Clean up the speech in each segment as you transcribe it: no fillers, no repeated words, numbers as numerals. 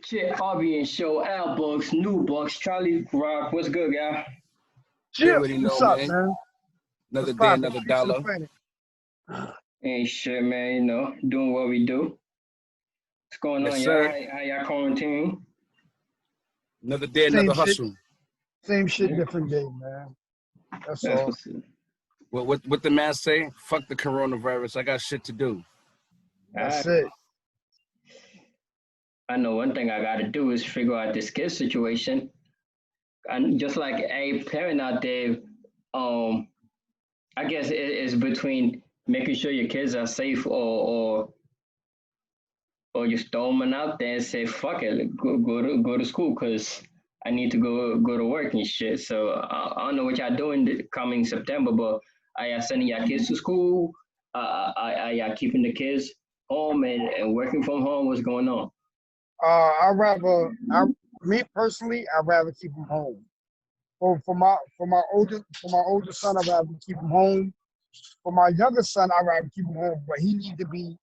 Shit, Harvey and Show, Al Bucks, New Bucks, Charlie Rock. What's good, guy? You Chip, already what's know, up, man. man? Another What's day, poppin'? another Streets of the dollar. planet. Ain't shit, man. Doing what we do. What's going Yes, on, y'all? sir. How y'all quarantine? Another day, Same another shit, hustle. same shit, Yeah, different day, man. That's that's all. what's up. What the man say? Fuck the coronavirus. I got shit to do. That's it. I know one thing I got to do is figure out this kid situation. And just like a parent out there, um, I guess it's between making sure your kids are safe or you throw them out there and say fuck it, like, go to school because I need to go to work and shit. So I don't know what y'all doing coming September, but are y'all sending your kids to school? Are y'all keeping the kids home and working from home? What's going on? Me personally, I'd rather keep him home. For my older son, I'd rather keep him home. For my younger son, I'd rather keep him home, but he need to be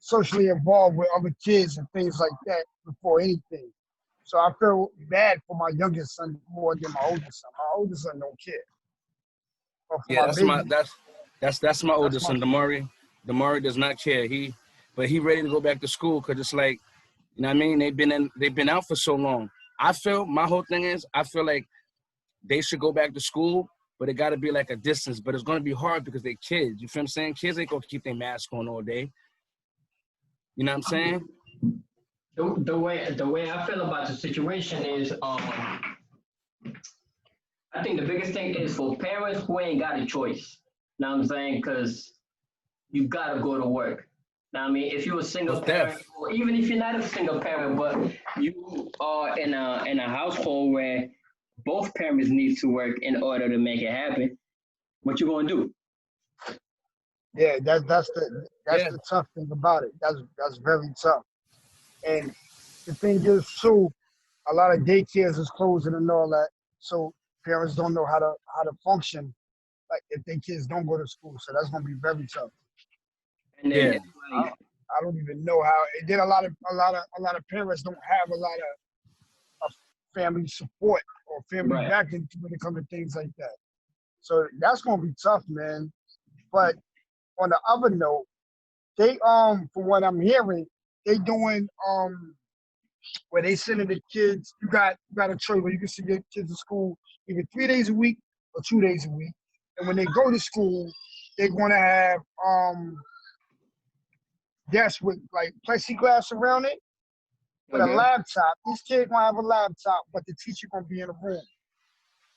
socially involved with other kids and things like that before anything. So I feel bad for my youngest son more than my oldest son. My oldest son don't care, but for Yeah, my that's my baby, that's my that's oldest my son, Damari. Damari does not care. But he ready to go back to school because it's like, you know what I mean? They've been out for so long. My whole thing is I feel like they should go back to school, but it got to be like a distance. But it's gonna be hard because they kids. You feel what I'm saying? Kids ain't gonna keep their mask on all day. You know what I'm saying? The way I feel about the situation is I think the biggest thing is for parents who ain't got a choice. Know what I'm saying? Because you gotta go to work. Now, I mean, if you're a single Most deaf. parent, or even if you're not a single parent, but you are in a household where both parents need to work in order to make it happen, what you gonna do? yeah. That's Yeah. the tough thing about it. That's very tough. And the thing is too, a lot of daycares is closing and all that, so parents don't know how to function like if their kids don't go to school. So that's gonna be very tough. And then Yeah. it's I, like, I don't even know how. And then a lot of parents don't have a lot of family support or family right. backing when it comes to things like that. So that's gonna be tough, man. But on the other note, they from what I'm hearing, they doing where they sending the kids. You got a choice where you can send your kids to school either 3 days a week or 2 days a week. And when they go to school, they're gonna have desks with like plexiglass around it with a Okay. laptop. These kids gonna have a laptop, but the teacher gonna be in a room.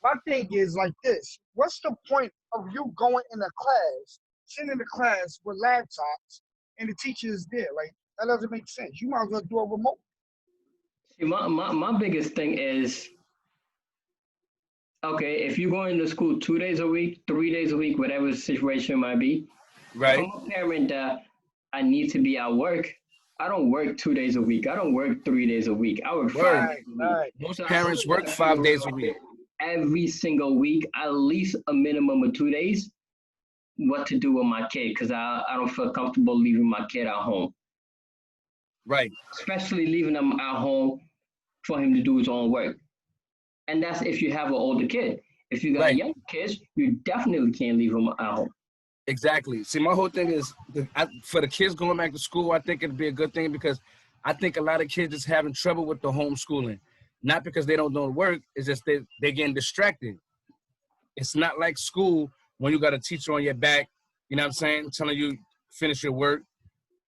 My thing is like this: what's the point of you going in a class, sitting in the class with laptops, and the teacher is there? Like that doesn't make sense. You might as well do a remote. See, my biggest thing is okay, if you're going to school 2 days a week, 3 days a week, whatever the situation might be, if I'm Right. a parent that I need to be at work, I don't work 2 days a week. I don't work 3 days a week. I work five Word. Right, days a week. right. So Most I parents really work gotta 5 days a figure week. out every single week, at least a minimum of 2 days, what to do with my kid because I don't feel comfortable leaving my kid at home, Right. especially leaving him at home for him to do his own work. And that's if you have an older kid. If you got Right. young kids, you definitely can't leave them at home. Exactly. See, my whole thing is for the kids going back to school, I think it'd be a good thing because I think a lot of kids is having trouble with the homeschooling. Not because they don't know work, it's just they're getting distracted. It's not like school when you got a teacher on your back, you know what I'm saying, telling you finish your work.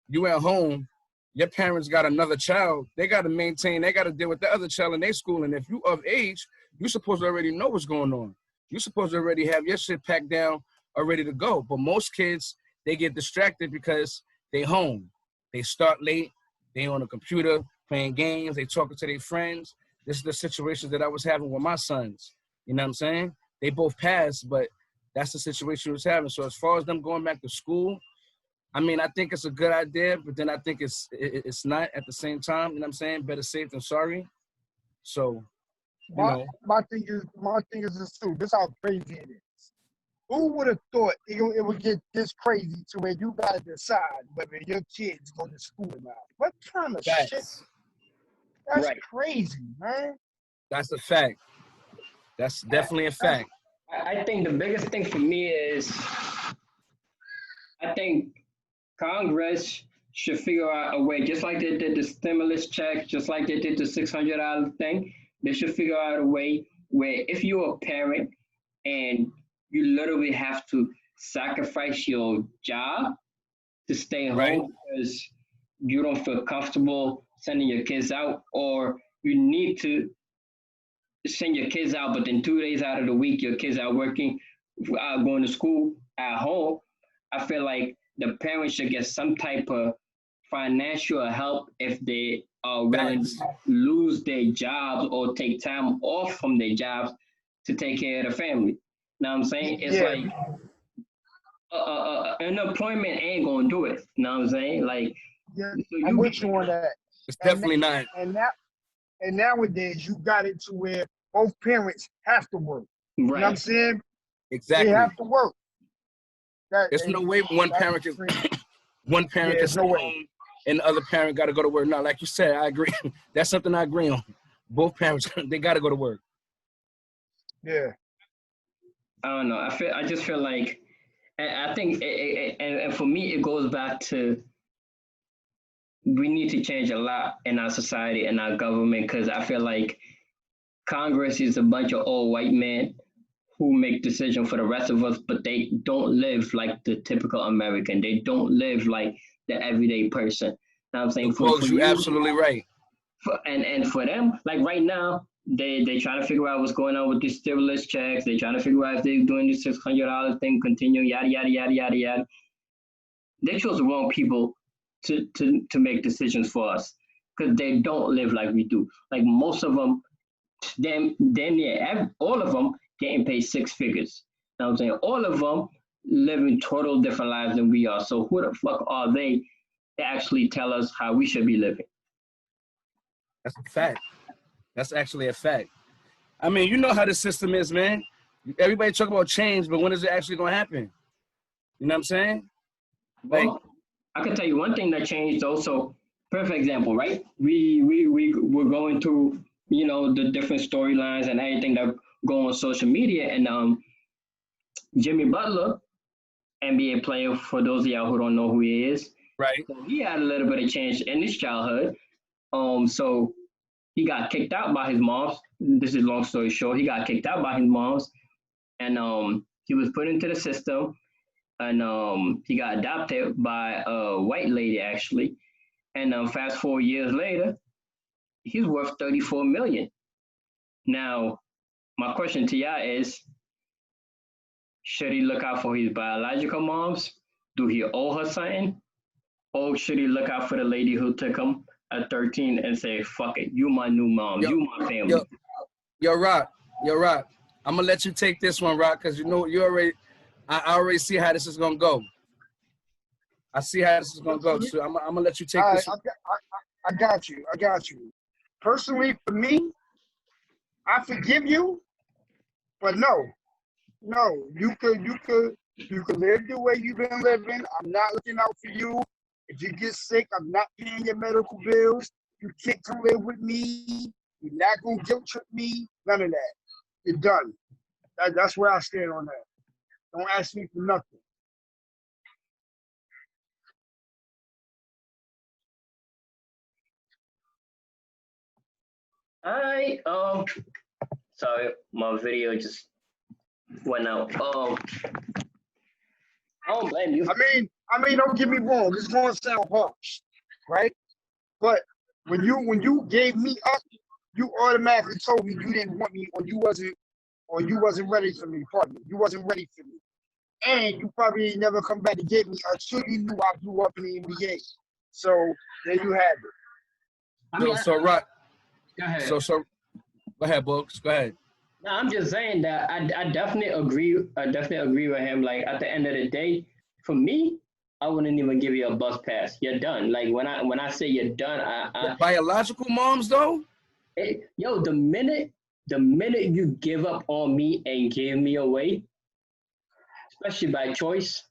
You at home, your parents got another child, they got to maintain, they got to deal with the other child in their school. And if you of age, you supposed to already know what's going on. You supposed to already have your shit packed down or ready to go. But most kids, they get distracted because they home. They start late, they on a computer playing games, they talking to their friends. This is the situations that I was having with my sons. You know what I'm saying? They both passed, but that's the situation we was having. So as far as them going back to school, I mean, I think it's a good idea, but then I think it's not at the same time. You know what I'm saying? Better safe than sorry. So, you My know, my thing is this too. This how crazy it is. Who would have thought it would get this crazy to where you gotta decide whether your kids go to school or not? What kind of shit? facts. That's Right. crazy, man. That's a fact. That's definitely a fact. I think the biggest thing for me is I think Congress should figure out a way, just like they did the stimulus check, just like they did the $600 thing. They should figure out a way where if you're a parent and you literally have to sacrifice your job to stay Right. home because you don't feel comfortable sending your kids out, or you need to send your kids out, but then 2 days out of the week, your kids are working, going to school at home. I feel like the parents should get some type of financial help if they are willing Facts. to lose their jobs or take time off from their jobs to take care of the family. Know what I'm saying? It's Yeah, like unemployment ain't gonna do it. Know what I'm saying? Like, yeah. so I'm you with you on that. It's And definitely not. and that and nowadays you got it to where both parents have to work. You know what I'm right, saying? They Exactly. have to work. There's no way one that's parent can crazy. one Yeah, parent can there's stay no way. home and the other parent got to go to work. No, like you said, I agree. That's something I agree on. Both parents, they got to go to work. Yeah. I don't know. I just feel like, and I think, and for me, it goes back to we need to change a lot in our society and our government because I feel like Congress is a bunch of old white men who make decisions for the rest of us, but they don't live like the typical American. They don't live like the everyday person. You know what I'm saying? Folks, For you you, absolutely right. and for them, like right now, they trying to figure out what's going on with these stimulus checks. They trying to figure out if they're doing this $600 thing, continue, yada yada yada yada yada. They chose the wrong people to make decisions for us because they don't live like we do. Like most of them, damn near all of them getting paid six figures. You know what I'm saying? All of them living total different lives than we are. So who the fuck are they to actually tell us how we should be living? That's a fact. That's actually a fact. I mean, you know how the system is, man. Everybody talk about change, but when is it actually going to happen? You know what I'm saying? Like, Well, I can tell you one thing that changed also. Perfect example, right? We're going through, the different storylines and everything that go on social media. And Jimmy Butler, NBA player, for those of y'all who don't know who he is, right. so he had a little bit of change in his childhood. So he got kicked out by his moms. This is long story short. He got kicked out by his moms, and he was put into the system, and he got adopted by a white lady actually. And fast forward years later, he's worth 34 million. Now, my question to y'all is: should he look out for his biological moms? Do he owe her something? Or should he look out for the lady who took him at 13 and say, fuck it, you my new mom, you my family? Yo, Rock. I'm going to let you take this one, Rock, because I already see how this is going to go. I see how this is going to go. So I'm going to let you take this one. I got you. Personally, for me, I forgive you, but no, you could live the way you've been living. I'm not looking out for you. If you get sick, I'm not paying your medical bills. You can't come live with me. You're not gonna guilt trip me. None of that. You're done. That's where I stand on that. Don't ask me for nothing. Sorry, my video just went out. I don't blame you. I mean, don't get me wrong. It's gonna sound harsh, right? But when you gave me up, you automatically told me you didn't want me, or you wasn't ready for me. Pardon me. You wasn't ready for me, and you probably ain't never come back to get me until you knew I blew up in the NBA. So there you have it. So Rock. Go ahead. So go ahead, Books. Go ahead. No, I'm just saying that I definitely agree. I definitely agree with him. Like at the end of the day, for me, I wouldn't even give you a bus pass. You're done. Like when I say you're done, The biological moms, though? Yo, the minute you give up on me and give me away, especially by choice,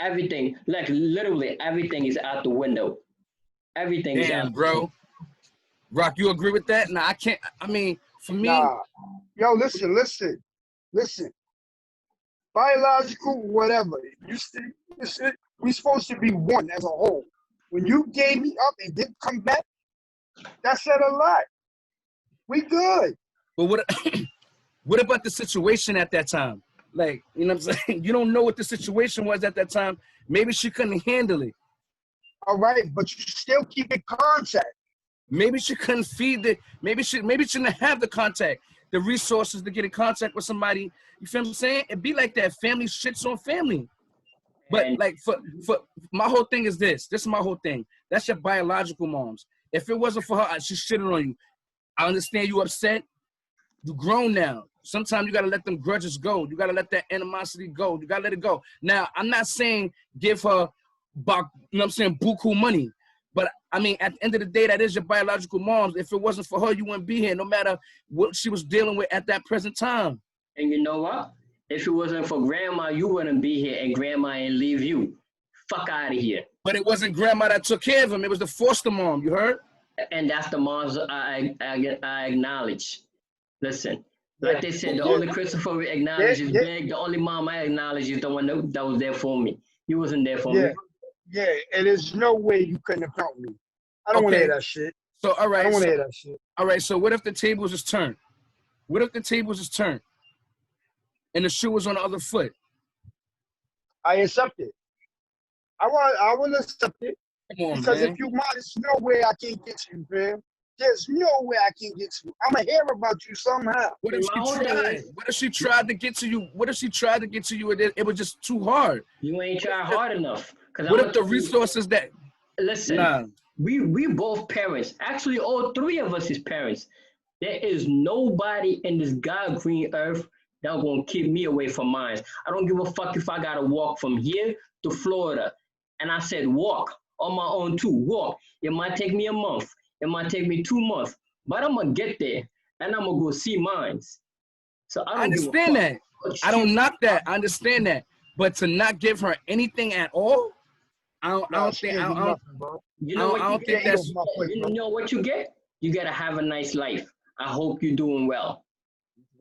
everything, like literally everything is out the window. Everything is Damn, bro. Rock, you agree with that? Nah, I can't. I mean, for me, Nah. Yo, listen. Biological, whatever. We supposed to be one as a whole. When you gave me up and didn't come back, that said a lot. We good. but what about the situation at that time? Like, you know what I'm saying? You don't know what the situation was at that time. Maybe she couldn't handle it. All right, but you still keep in contact. Maybe she couldn't feed it. Maybe she didn't have the contact, the resources to get in contact with somebody. You feel what I'm saying? It be like that. Family shits on family. But And like for my whole thing is this. This is my whole thing. That's your biological moms. If it wasn't for her, she shitted on you. I understand you upset. You grown now. Sometimes you gotta let them grudges go. You gotta let that animosity go. You gotta let it go. Now, I'm not saying give her, you know what I'm saying, buku money. But I mean, at the end of the day, that is your biological moms. If it wasn't for her, you wouldn't be here, no matter what she was dealing with at that present time. you know what? If it wasn't for grandma, you wouldn't be here, and grandma ain't leave you. Fuck out of here. But it wasn't grandma that took care of him. It was the foster mom. You heard? And that's the moms I acknowledge. Listen, like they said, the only Christopher we acknowledge is Big. The only mom I acknowledge is the one that was there for me. You wasn't there for me. Yeah, and there's no way you couldn't have helped me. I don't want to hear that shit. So, all right. I don't want to hear that shit. All right, so what if the tables is turned? What if the tables is turned and the shoe was on the other foot? I accept it. I will accept it. Come on, because man. if you mind, there's no way I can get you, man. There's no way I can get you. I'm going to hear about you somehow. What if she tried? What if she tried to get to you? What if she tried to get to you and it was just too hard? You ain't tried hard enough. What if the resources that... Listen, we both parents. Actually, all three of us is parents. There is nobody in this God green earth that's going to keep me away from mine. I don't give a fuck if I got to walk from here to Florida. And I said walk on my own too. Walk. It might take me a month. It might take me 2 months. But I'm going to get there. And I'm going to go see mine. So I understand that. I don't knock that. I understand that. But to not give her anything at all, I don't think that's... You know what you get? You got to have a nice life. I hope you're doing well.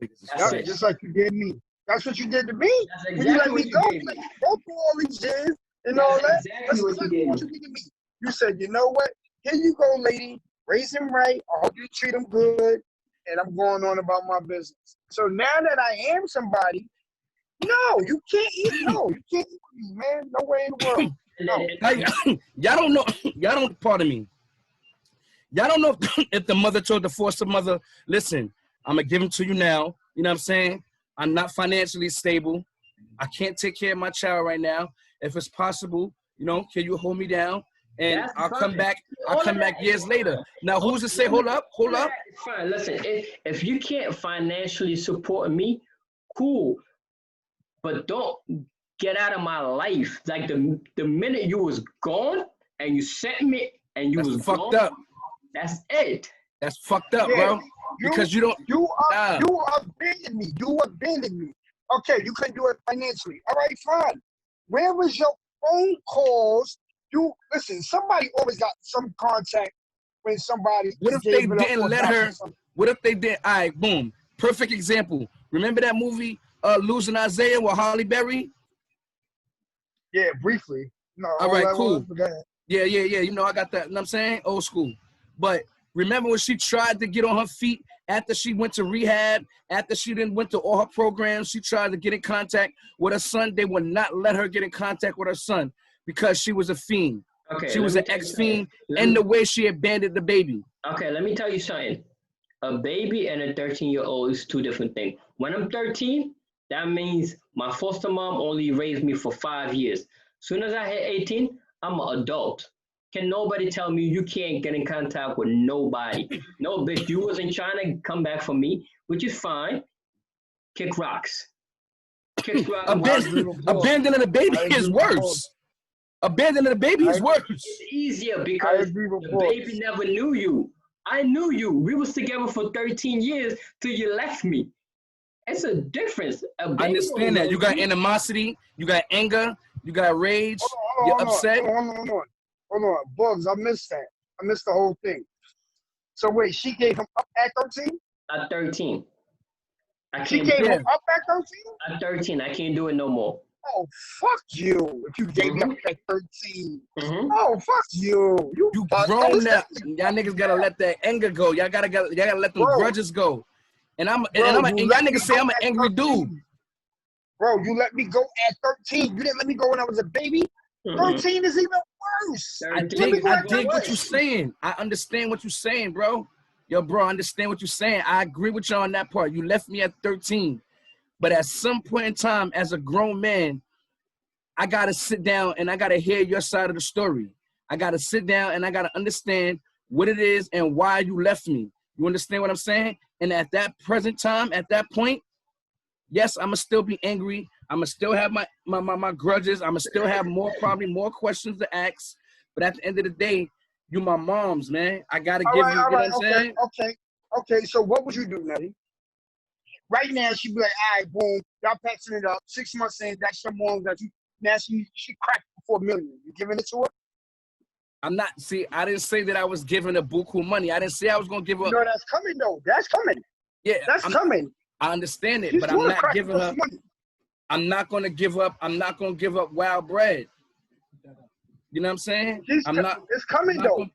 That's it. Just like you did me. That's what you did to me. That's exactly when you let me go through all these years and all that. That's exactly what you did to me. You said, you know what? Here you go, lady. Raise him right. I hope you treat him good. And I'm going on about my business. So now that I am somebody, no, you can't eat. No, you can't eat me, man. No way in the world. No. Y'all don't know. Y'all don't, pardon me. Y'all don't know if the mother told the foster mother, listen, I'm going to give him to you now. You know what I'm saying? I'm not financially stable. I can't take care of my child right now. If it's possible, you know, can you hold me down? And I'll come back years later. Now, who's to say, hold up? Fine, listen, if you can't financially support me, cool. But don't get out of my life. Like the minute you was gone and you sent me and you was fucked up. That's it. That's fucked up, bro. Because you abandoned me. You abandoned me. Okay, you couldn't do it financially. All right, fine. Where was your phone calls? You listen. Somebody always got some contact when somebody. What if they didn't let her? What if they did? All right, boom. Perfect example. Remember that movie, Losing Isaiah with Halle Berry? Yeah, briefly. No. All right, cool. Yeah. You know, I got that. You know what I'm saying? Old school. But remember when she tried to get on her feet after she went to rehab, after she didn't went to all her programs, she tried to get in contact with her son. They would not let her get in contact with her son because she was a fiend. Okay, she was an ex-fiend, and the way she abandoned the baby. Okay, let me tell you something. A baby and a 13-year-old is two different things. When I'm 13, that means my foster mom only raised me for 5 years. Soon as I hit 18, I'm an adult. Can nobody tell me you can't get in contact with nobody? No, bitch, you wasn't trying to come back for me, which is fine. Kick rocks. Kick rocks. Abandoning the baby is worse. Abandoning the baby is worse. It's easier because the baby never knew you. I knew you. We was together for 13 years till you left me. It's a difference. I understand that. You got animosity. You got anger. You got rage. You're upset. Hold on. Bugs, I missed that. I missed the whole thing. So wait, she gave him up at 13? At 13. I She can't gave Yeah. him up at 13? at 13. I can't do it no more. Oh, fuck you. If you gave me up at 13. Mm-hmm. Oh, fuck you. You fuck- grown that up. Y'all niggas gotta let that anger go. Y'all gotta let them Bro. grudges go. And I'm Bro, and you y'all let me niggas say go I'm an at angry 13. dude. Bro, you let me go at 13. You didn't let me go when I was a baby. 13 is even worse. I dig what you're saying. I understand what you're saying, bro. Yo, bro, I understand what you're saying. I agree with you on that part. You left me at 13. But at some point in time, as a grown man, I gotta sit down and I gotta hear your side of the story. I gotta sit down and I gotta understand what it is and why you left me. You understand what I'm saying? And at that present time, at that point, yes, I'ma still be angry. I'ma still have my grudges. I'ma still have probably more questions to ask. But at the end of the day, you my mom's, man. I gotta give you, what I'm saying? Okay. So what would you do, Nettie? Right now, she'd be like, all right, boom, y'all patching it up. 6 months in, that's your mom. Now she cracked for $1 million. You giving it to her? I'm not, I didn't say that I was giving a buku money. I didn't say I was gonna give her. No, that's coming though. That's coming. Yeah, that's coming. I understand it, She's but I'm gonna not crack giving her. money. I'm not gonna give up wild bread. You know what I'm saying? It's coming though.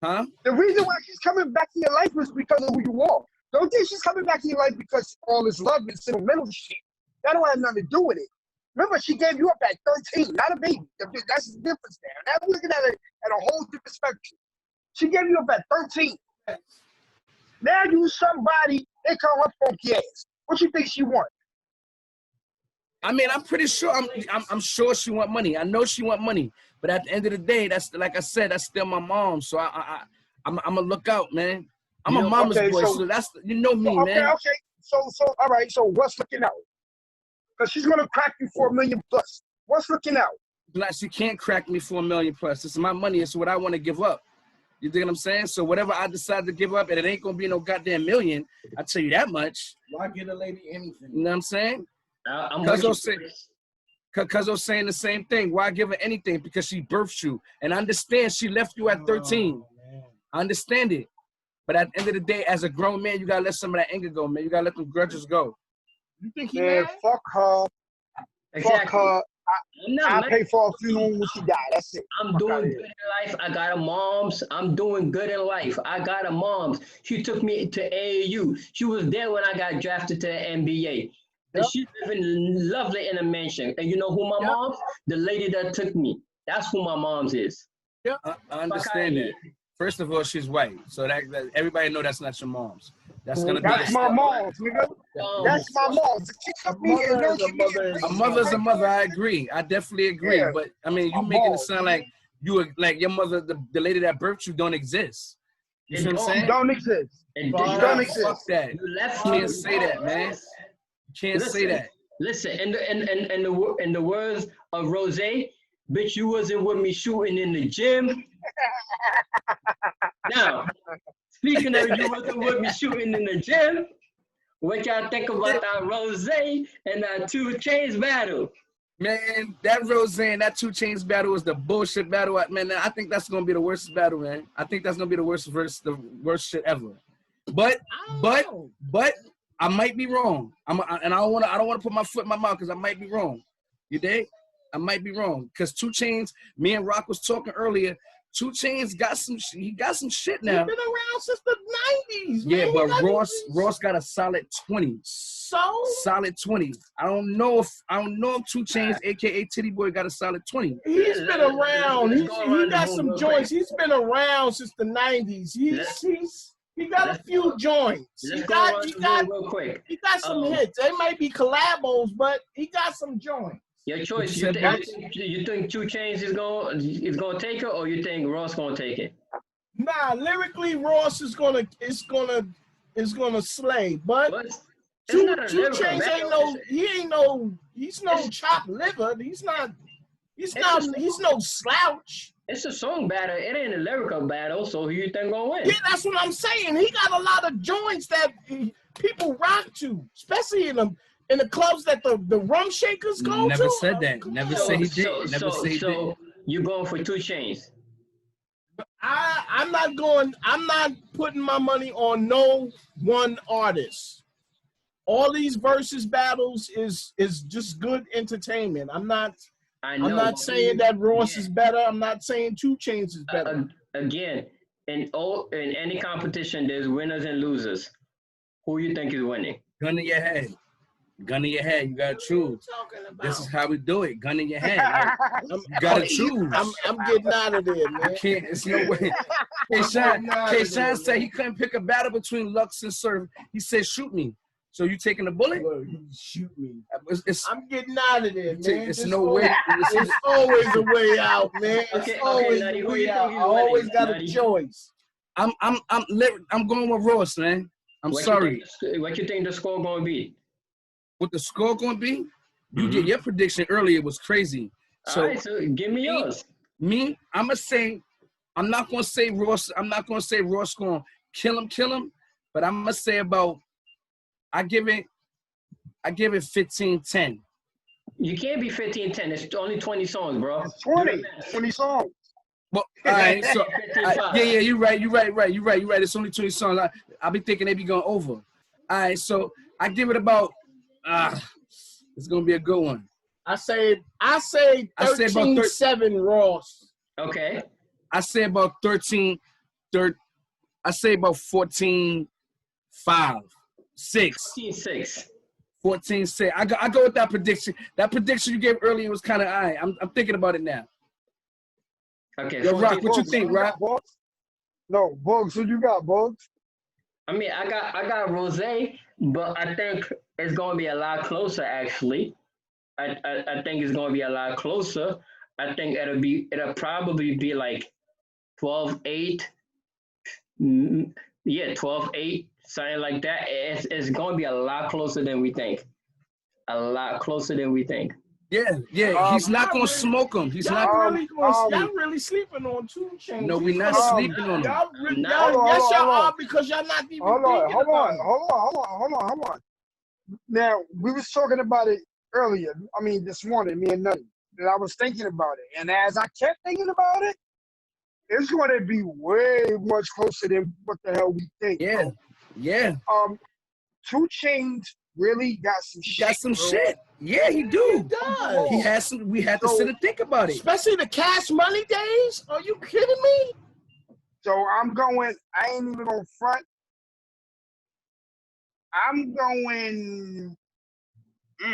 Huh? The reason why she's coming back in your life is because of who you are. Don't think she's coming back in your life because all this love and sentimental shit. That don't have nothing to do with it. Remember, she gave you up at 13, not a baby. That's the difference there. Now we're looking at it at a whole different spectrum. She gave you up at 13. Now you somebody, they call her funky ass. What you think she want? I mean, I'm pretty sure. I'm sure she want money. I know she want money. But at the end of the day, that's like I said, that's still my mom. So I'm gonna look out, man. I'm a mama's boy, so that's me, man. Okay. So all right. So what's looking out? Because she's gonna crack you for $1 million plus. What's looking out? Like, she can't crack me for $1 million plus. It's my money. It's what I want to give up. You dig what I'm saying? So whatever I decide to give up, and it ain't gonna be no goddamn million. I tell you that much. Why get a lady anything? You know what I'm saying? Cuzzo's saying the same thing. Why give her anything? Because she birthed you. And I understand she left you at 13. I understand it. But at the end of the day, as a grown man, you gotta let some of that anger go, man. You gotta let them grudges go. You think he mad? Fuck her. Exactly. Fuck her. I pay for her funeral when she die. That's it. I'm doing good in life. I got a mom's. I'm doing good in life. I got a mom's. She took me to AAU. She was there when I got drafted to the NBA. And she's living lovely in a mansion. And you know who my mom's? The lady that took me. That's who my mom's is. Yeah, I understand that. First of all, she's white, so that everybody know that's not your mom's. That's gonna be. That's my mom's, nigga. That's my mom's. A mother's a mother. I agree. I definitely agree. Yeah. But I mean, you making it sound like you were like your mother, the lady that birthed you, don't exist. You see what I'm saying? Don't exist. It don't exist. Fuck that. You can't say that, man. You can't say that. Listen, in the words of Rose, bitch, you wasn't with me shooting in the gym. Now, speaking of you wasn't with me shooting in the gym, what y'all think about that Rose and that 2 Chainz battle? Man, that Rose and that 2 Chainz battle was the bullshit battle. Man, I think that's gonna be the worst battle, man. I think that's gonna be the worst shit ever. But I might be wrong. And I don't wanna put my foot in my mouth because I might be wrong. You dig? I might be wrong. Because 2 Chainz, me and Rock was talking earlier. 2 Chainz got some shit now. He's been around since the 90s. Yeah, but Ross got a solid 20. So solid 20. I don't know if 2 Chainz, aka Titty Boy, got a solid 20. He's been around. He got some joints. He's been around since the 90s. He got a few joints. He got some hits. They might be collabos, but he got some joints. Your choice. You think 2 Chainz is gonna take it, or you think Ross gonna take it? Nah, lyrically, Ross is gonna slay. But 2 Chainz he's no chopped liver. He's no slouch. It's a song battle. It ain't a lyrical battle. So who you think gonna win? Yeah, that's what I'm saying. He got a lot of joints that people rock to, especially in the clubs that the rum shakers go Never to. Said that. Never said he did. Never said he did. You going for 2 Chainz? I'm not putting my money on no one artist. All these versus battles is just good entertainment. I'm not saying that Ross is better. I'm not saying 2 Chainz is better. Again, in any competition, there's winners and losers. Who you think is winning? Gun in your head. Gun in your head. You gotta choose. This is how we do it. Gun in your head. Like, you gotta choose. I'm getting out of there, man. You can't. It's no way. K-Shine said he couldn't pick a battle between Lux and Surf. He said, "Shoot me." So you taking the bullet? Shoot me. I'm getting out of there, man. It's no way. It's always a way out, man. It's always a way out. I always got a choice. I'm going with Ross, man. Sorry. What you think the score gonna be? What the score gonna be? You did your prediction earlier was crazy. So, all right, so give me yours. I'm not gonna say Ross. I'm not gonna say Ross gonna kill him. But I'm gonna say I give it 15-10. You can't be 15-10. It's only 20 songs, bro. It's 20 songs. Well, all right, so yeah, you're right. It's only 20 songs. I'll be thinking they be going over. All right, so I give it about. It's gonna be a good one. I say 13-7 Ross. Okay. I say about 13. I say about 14-5, 6. 14-6. 14-6. I go with that prediction. That prediction you gave earlier was kind of all right. I'm thinking about it now. Okay. Yo, Rock, what you think, Rock? No, Bugs. Who you got, Bugs? I mean, I got Rose, but I think it's gonna be a lot closer. Actually, I think it's gonna be a lot closer. I think it'll probably be like 12-8. Yeah, 12-8, something like that. It's gonna be a lot closer than we think. A lot closer than we think. Yeah. He's not gonna smoke him. He's not. Y'all really sleeping on 2 Chainz. No, we're not sleeping on him. Yes, y'all are, because y'all not even thinking about it. Hold on. Now, we was talking about it earlier. I mean, this morning, me and Nutty. And I was thinking about it. And as I kept thinking about it, it's going to be way much closer than what the hell we think. Yeah. 2 Chainz really got some shit. Yeah, he do. He does. He has some. We had to sit and think about it. Especially the Cash Money days. Are you kidding me? So I ain't even gonna front. I'm going. All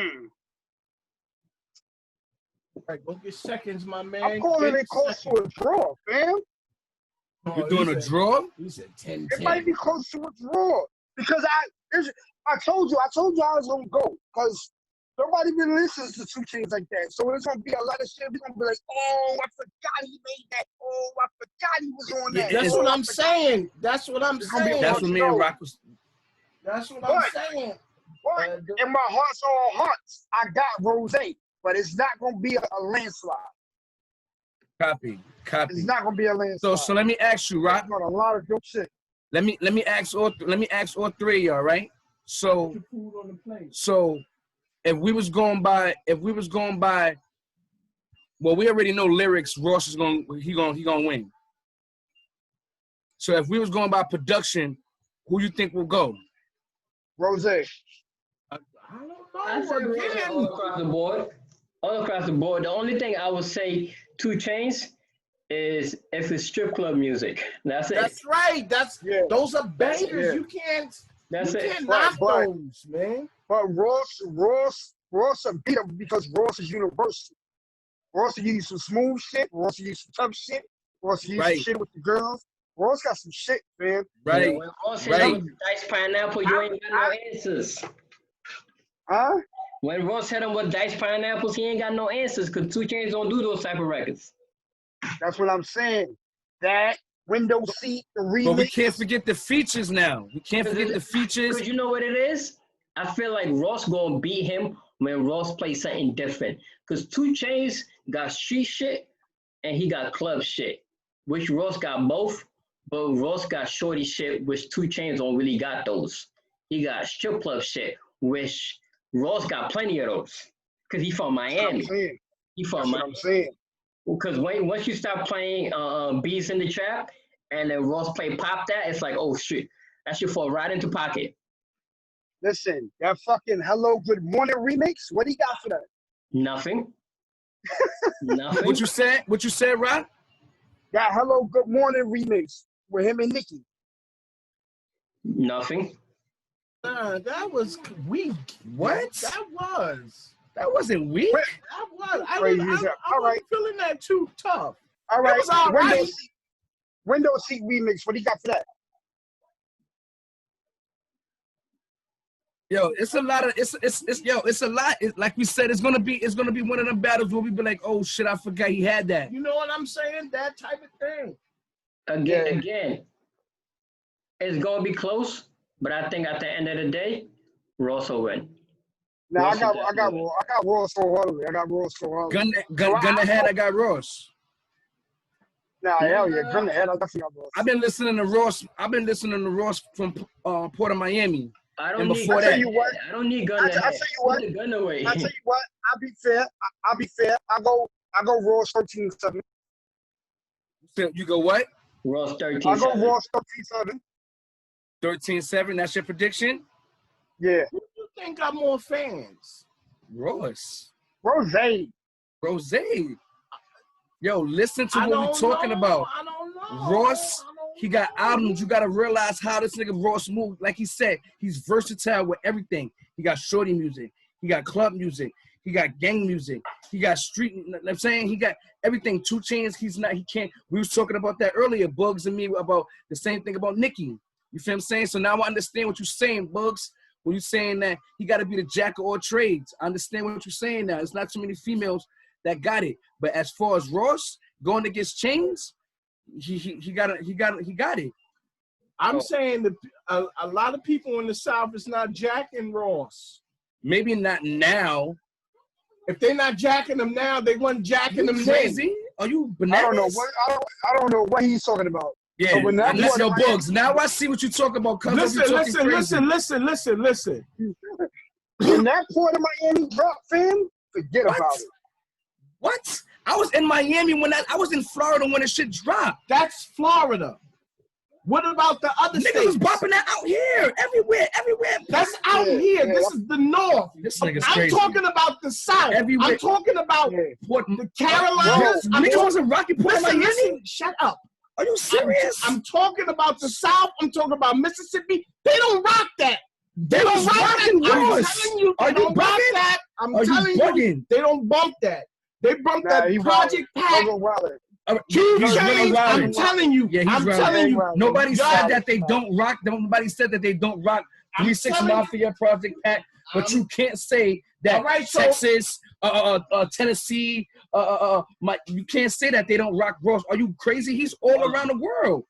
right, go get seconds, my man. I'm calling it close to a draw, fam. You're doing a draw? He said 10-10. It might be close to a draw because I told you I was gonna go because nobody really listens to 2 Chainz like that. So it's gonna be a lot of shit. We're gonna be like, oh, I forgot he made that. Oh, I forgot he was on that. That's what I'm saying. That's what That's what me and Rock was. That's what I'm saying. But in my hearts all hearts, I got Rose, but it's not gonna be a landslide. Copy. It's not gonna be a landslide. So let me ask you, Rock. Got a lot of dope shit. Let me ask all 3 of y'all, right? So if we was going by, well, we already know lyrics. Ross is gonna win. So if we was going by production, who you think will go? Rose. I don't know. I say all across the board. All across the board. The only thing I would say 2 Chainz is if it's strip club music. That's it. That's right. Those are bangers. You can't knock those, man. But Ross beat him because Ross is universal. Ross will give you some smooth shit. Ross will give you some tough shit. Ross will give you some shit with the girls. Ross got some shit, man. Right. When Ross hit with Dice Pineapple, you ain't got no answers. Huh? When Ross hit him with Dice Pineapples, he ain't got no answers because 2 Chainz don't do those type of records. That's what I'm saying. That window seat, the remix. But we can't forget the features now. We can't forget the features. Because you know what it is? I feel like Ross gonna beat him when Ross plays something different. Because 2 Chainz got street shit and he got club shit, which Ross got both. But Ross got shorty shit, which 2 Chainz don't really got those. He got strip club shit, which Ross got plenty of those. Because he from Miami. He from Miami. I'm saying. Because once you start playing Beats in the Trap and then Ross play Pop That, it's like, oh shit, that should fall right into pocket. Listen, that fucking Hello Good Morning remix, what he got for that? Nothing. Nothing. What you said, Rod? That Hello Good Morning remix with him and Nicki. Nothing. That was weak. What? That wasn't weak. That was. I Crazy wasn't as hell. All right. feeling that too tough. All right. It was all right. Window Seat remix, what he got for that? Yo, it's a lot of it's a lot. Like we said, it's gonna be one of them battles where we be like, oh shit, I forgot he had that. You know what I'm saying? That type of thing. Again, it's gonna be close, but I think at the end of the day, Ross will win. No, I got Ross for Harley. I got Ross for Harley. Gun ahead, I got Ross. Nah, hell yeah, gun ahead, I definitely got Ross. I've been listening to Ross from Port of Miami. I don't need I don't need gun ahead. I tell you what. Put the gun away. I tell you what. I'll be fair. I go Ross 13-7. You go what? Ross 13-7. I go Ross 13-7. 13-7. That's your prediction? Yeah. Who do you think got more fans? Ross. Rose. Yo, listen to what we're talking about. I don't know. Ross, he got albums. You got to realize how this nigga Ross moved. Like he said, he's versatile with everything. He got shorty music. He got club music. He got gang music. He got street. You know what I'm saying? He got everything. 2 Chainz, he can't. We was talking about that earlier, Bugs and me, about the same thing about Nicki. You feel what I'm saying? So now I understand what you're saying, Bugs. When you're saying that he got to be the jack of all trades. I understand what you're saying now. It's not too many females that got it. But as far as Ross going against Chainz, he got it. I'm saying that a lot of people in the South is not jacking Ross. Maybe not now. If they're not jacking them now, they weren't jacking them crazy? then. Are you bananas? I don't know what he's talking about. Yeah, so yo, Bugs. Now I see what you're talking about. Listen. In that Port of Miami drop, fam, forget about it. What? I was in Miami when I was in Florida when the shit dropped. That's Florida. What about the other states? Niggas was bopping that out here, everywhere. That's out here. This is the North. This nigga's I'm crazy. talking about the South. Everywhere. I'm talking about the Carolinas. Niggas wasn't Rocky Port of Miami. Listen, shut up. Are you serious? I'm talking about the South. I'm talking about Mississippi. They don't rock that. They don't rock that. I'm telling you, they don't rock that. I'm telling you, they don't bump that. They bump that Project Pack. I'm telling you. Yeah, I'm telling you. Nobody said that they don't rock. Nobody said that they don't rock 3-6 Mafia, Project Pack. But you can't say that Texas, Tennessee, you can't say that they don't rock Ross. Are you crazy? He's all around the world.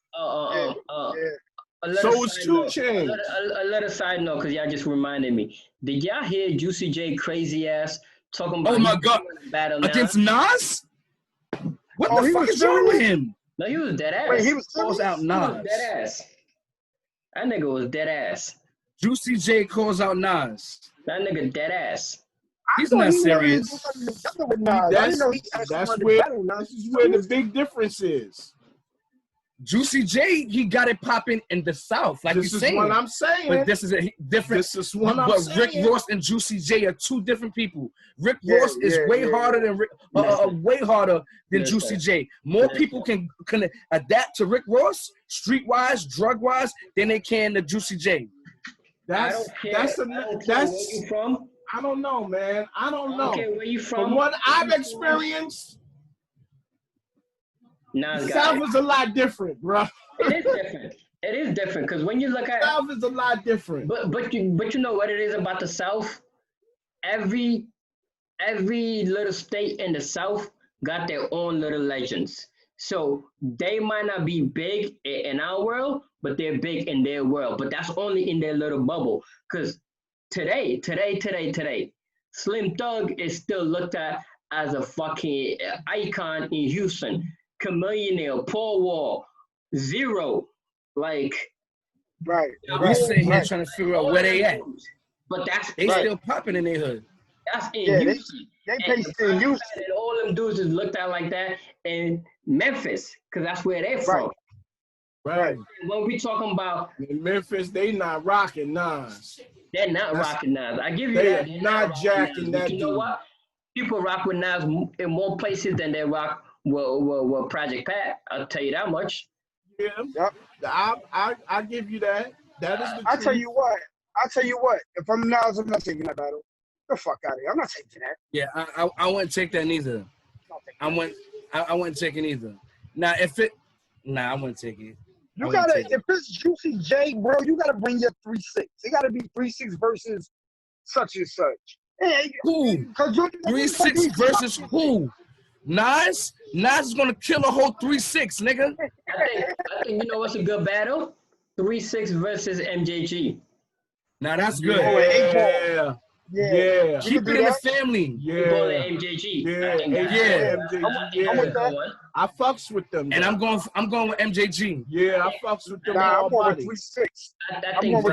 So it's 2 Chainz. A little side note, because y'all just reminded me. Did y'all hear Juicy J crazy ass talking about? Oh my God! Against Nas? What the fuck is wrong with him? No, he was dead ass. Wait, he was calls out Nas. Dead ass. That nigga was dead ass. Juicy J calls out Nas. That nigga dead ass. He's not serious. That's where the big difference is. Juicy J, he got it popping in the South, like you're saying. This is what I'm saying. But this is a different. This is what I'm saying. Rick Ross and Juicy J are 2 different people. Rick Ross is way harder than Juicy J. More people can adapt to Rick Ross, streetwise, drug-wise, than they can to Juicy J. That's where you from? I don't know, man. I don't know. Okay, where you from? From what I've experienced, the South is a lot different, bro. It is different. It is different because when you look at South is a lot different. But you know what it is about the South? Every little state in the South got their own little legends. So they might not be big in our world, but they're big in their world. But that's only in their little bubble. Because today, Slim Thug is still looked at as a fucking icon in Houston. Chameleon, Paul Wall, Zero, like. Right. We sitting here trying to figure out where they at. But they still popping in their hood. That's in Houston. They based in Houston. And all them dudes is looked at like that in Memphis, because that's where they're from. Right. When we talking about in Memphis, they not rocking Nas. they're not rocking Nas. I give you They that. are They're not rocking jacking Nas. that You know dude. what? People rock with Nas in more places than they rock with Project Pat. I'll tell you that much. Yeah. Yep. I give you that. That is the I truth. tell you what. If I'm Nas, I'm not taking that battle. Get the fuck out of here. I'm not taking that. Yeah, I wouldn't take that neither. I wouldn't take it either. Now I wouldn't take it. You gotta, if it's Juicy J, bro, you gotta bring your 3-6. It gotta be 3-6 versus such and such. Hey, Who? 3-6 versus who? Nas? Nas is gonna kill a whole 3-6, nigga. I think you know what's a good battle? 3-6 versus MJG. Now that's good. Yeah. Keep it in the family. Yeah. MJG. I fucks with them. And I'm going with MJG. Yeah, I fucks with them. Nah, I'm going with 3-6. I think